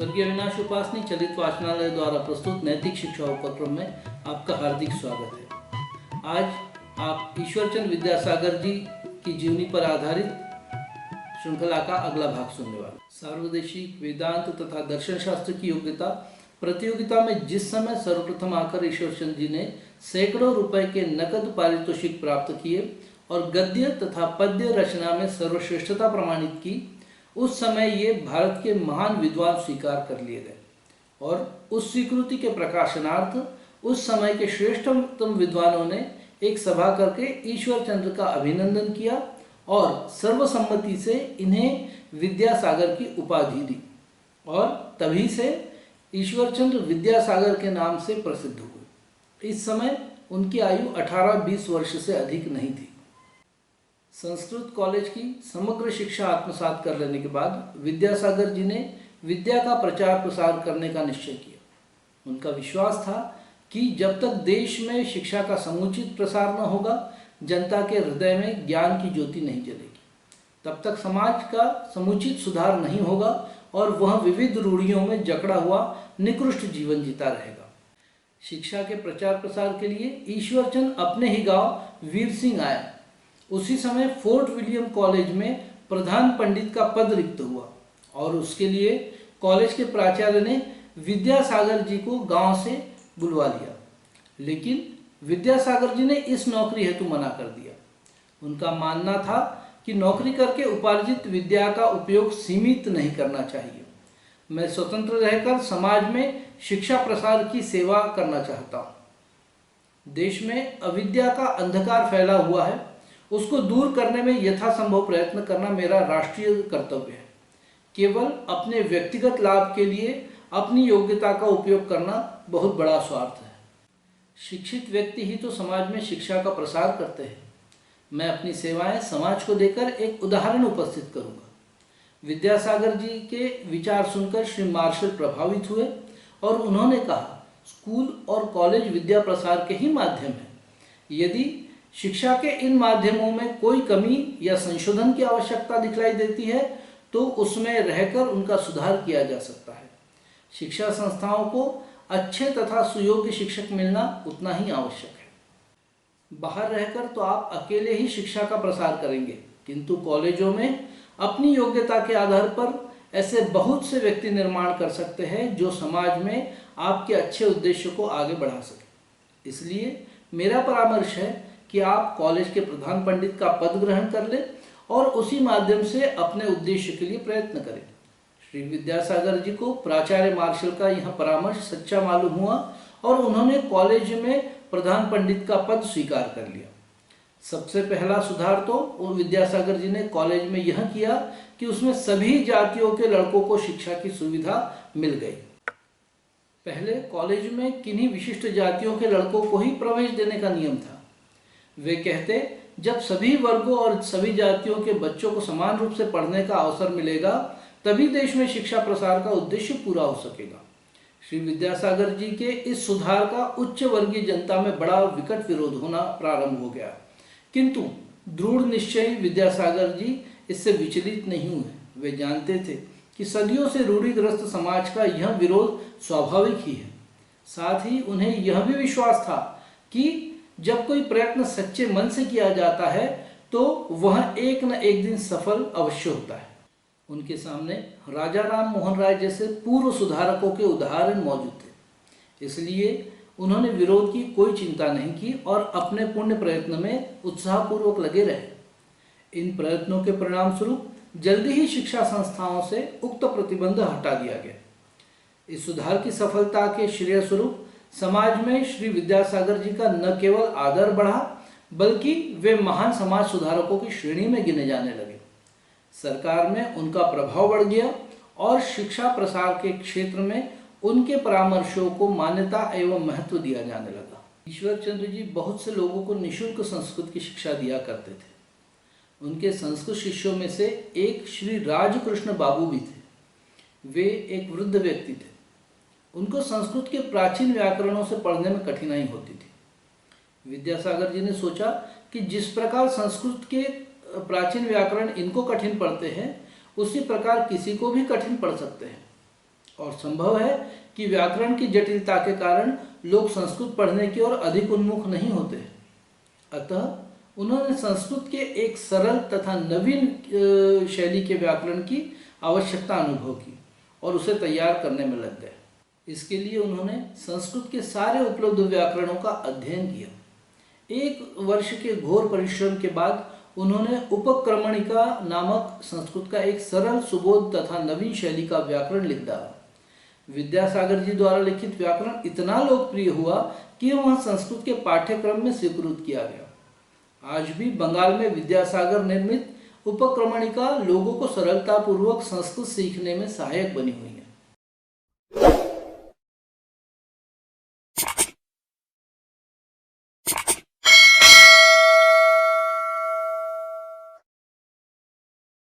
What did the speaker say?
स्वर्गीय अविनाश उपासनी चलित वाचनालय द्वारा प्रस्तुत नैतिक शिक्षा उपक्रम में आपका हार्दिक स्वागत है। आज आप ईश्वरचंद्र विद्यासागर जी की जीवनी पर आधारित श्रृंखला का अगला भाग सुनने वाले। सार्वदेशिक वेदांत तथा दर्शन शास्त्र की योग्यता प्रतियोगिता में जिस समय सर्वप्रथम आकर ईश्वरचंद्र जी ने सैकड़ों रुपए के नकद पारितोषिक प्राप्त किए और गद्य तथा पद्य रचना में सर्वश्रेष्ठता प्रमाणित की, उस समय ये भारत के महान विद्वान स्वीकार कर लिए गए और उस स्वीकृति के प्रकाशनार्थ उस समय के श्रेष्ठतम विद्वानों ने एक सभा करके ईश्वरचंद्र का अभिनंदन किया और सर्वसम्मति से इन्हें विद्यासागर की उपाधि दी और तभी से ईश्वरचंद्र विद्यासागर के नाम से प्रसिद्ध हुए। इस समय उनकी आयु 18-20 वर्ष से अधिक नहीं थी। संस्कृत कॉलेज की समग्र शिक्षा आत्मसात कर लेने के बाद विद्यासागर जी ने विद्या का प्रचार प्रसार करने का निश्चय किया। उनका विश्वास था कि जब तक देश में शिक्षा का समुचित प्रसार न होगा, जनता के हृदय में ज्ञान की ज्योति नहीं जलेगी, तब तक समाज का समुचित सुधार नहीं होगा और वह विविध रूढ़ियों में जकड़ा हुआ निकृष्ट जीवन जीता रहेगा। शिक्षा के प्रचार प्रसार के लिए ईश्वरचंद्र अपने ही गांव वीर सिंह आया। उसी समय फोर्ट विलियम कॉलेज में प्रधान पंडित का पद रिक्त हुआ और उसके लिए कॉलेज के प्राचार्य ने विद्यासागर जी को गांव से बुलवा लिया, लेकिन विद्यासागर जी ने इस नौकरी हेतु मना कर दिया। उनका मानना था कि नौकरी करके उपार्जित विद्या का उपयोग सीमित नहीं करना चाहिए। मैं स्वतंत्र रहकर समाज में शिक्षा प्रसार की सेवा करना चाहता हूँ। देश में अविद्या का अंधकार फैला हुआ है, उसको दूर करने में यथासंभव प्रयत्न करना मेरा राष्ट्रीय कर्तव्य है। केवल अपने व्यक्तिगत लाभ के लिए अपनी योग्यता का उपयोग करना बहुत बड़ा स्वार्थ है। शिक्षित व्यक्ति ही तो समाज में शिक्षा का प्रसार करते हैं। मैं अपनी सेवाएं समाज को देकर एक उदाहरण उपस्थित करूंगा। विद्यासागर जी के विचार सुनकर श्री मार्शल प्रभावित हुए और उन्होंने कहा, स्कूल और कॉलेज विद्या प्रसार के ही माध्यम है। यदि शिक्षा के इन माध्यमों में कोई कमी या संशोधन की आवश्यकता दिखलाई देती है तो उसमें रहकर उनका सुधार किया जा सकता है। शिक्षा संस्थाओं को अच्छे तथा सुयोग्य शिक्षक मिलना उतना ही आवश्यक है। बाहर रहकर तो आप अकेले ही शिक्षा का प्रसार करेंगे, किंतु कॉलेजों में अपनी योग्यता के आधार पर ऐसे बहुत से व्यक्ति निर्माण कर सकते हैं जो समाज में आपके अच्छे उद्देश्य को आगे बढ़ा सके। इसलिए मेरा परामर्श है कि आप कॉलेज के प्रधान पंडित का पद ग्रहण कर लें और उसी माध्यम से अपने उद्देश्य के लिए प्रयत्न करें। श्री विद्यासागर जी को प्राचार्य मार्शल का यह परामर्श सच्चा मालूम हुआ और उन्होंने कॉलेज में प्रधान पंडित का पद स्वीकार कर लिया। सबसे पहला सुधार तो विद्यासागर जी ने कॉलेज में यह किया कि उसमें सभी जातियों के लड़कों को शिक्षा की सुविधा मिल गई। पहले कॉलेज में किन्हीं विशिष्ट जातियों के लड़कों को ही प्रवेश देने का नियम था। वे कहते, जब सभी वर्गों और सभी जातियों के बच्चों को समान रूप से पढ़ने का अवसर मिलेगा, तभी देश में शिक्षा प्रसार का उद्देश्य पूरा हो सकेगा। श्री विद्यासागर जी के इस सुधार का उच्च वर्गीय जनता में बड़ा विकट विरोध होना प्रारंभ हो गया, किंतु दृढ़ निश्चयी विद्यासागर जी इससे विचलित नहीं हुए। वे जानते थे कि सदियों से रूढ़िग्रस्त समाज का यह विरोध स्वाभाविक ही है। साथ ही उन्हें यह भी विश्वास था कि जब कोई प्रयत्न सच्चे मन से किया जाता है तो वह एक न एक दिन सफल अवश्य होता है। उनके सामने राजा राम मोहन राय जैसे पूर्व सुधारकों के उदाहरण मौजूद थे, इसलिए उन्होंने विरोध की कोई चिंता नहीं की और अपने पुण्य प्रयत्न में उत्साहपूर्वक लगे रहे। इन प्रयत्नों के परिणाम स्वरूप जल्दी ही शिक्षा संस्थाओं से उक्त प्रतिबंध हटा दिया गया। इस सुधार की सफलता के श्रेय स्वरूप समाज में श्री विद्यासागर जी का न केवल आदर बढ़ा, बल्कि वे महान समाज सुधारकों की श्रेणी में गिने जाने लगे। सरकार में उनका प्रभाव बढ़ गया और शिक्षा प्रसार के क्षेत्र में उनके परामर्शों को मान्यता एवं महत्व दिया जाने लगा। ईश्वरचंद्र जी बहुत से लोगों को निःशुल्क संस्कृत की शिक्षा दिया करते थे। उनके संस्कृत शिष्यों में से एक श्री राजकृष्ण बाबू भी थे। वे एक वृद्ध व्यक्ति थे। उनको संस्कृत के प्राचीन व्याकरणों से पढ़ने में कठिनाई होती थी। विद्यासागर जी ने सोचा कि जिस प्रकार संस्कृत के प्राचीन व्याकरण इनको कठिन पड़ते हैं, उसी प्रकार किसी को भी कठिन पड़ सकते हैं और संभव है कि व्याकरण की जटिलता के कारण लोग संस्कृत पढ़ने की ओर अधिक उन्मुख नहीं होते। अतः उन्होंने संस्कृत के एक सरल तथा नवीन शैली के व्याकरण की आवश्यकता अनुभव की और उसे तैयार करने में लग गए। इसके लिए उन्होंने संस्कृत के सारे उपलब्ध व्याकरणों का अध्ययन किया। 1 वर्ष के घोर परिश्रम के बाद उन्होंने उपक्रमणिका नामक संस्कृत का एक सरल, सुबोध तथा नवीन शैली का व्याकरण लिख डाला। विद्यासागर जी द्वारा लिखित व्याकरण इतना लोकप्रिय हुआ कि वह संस्कृत के पाठ्यक्रम में स्वीकृत किया गया। आज भी बंगाल में विद्यासागर निर्मित उपक्रमणिका लोगों को सरलतापूर्वक संस्कृत सीखने में सहायक बनी हुई है।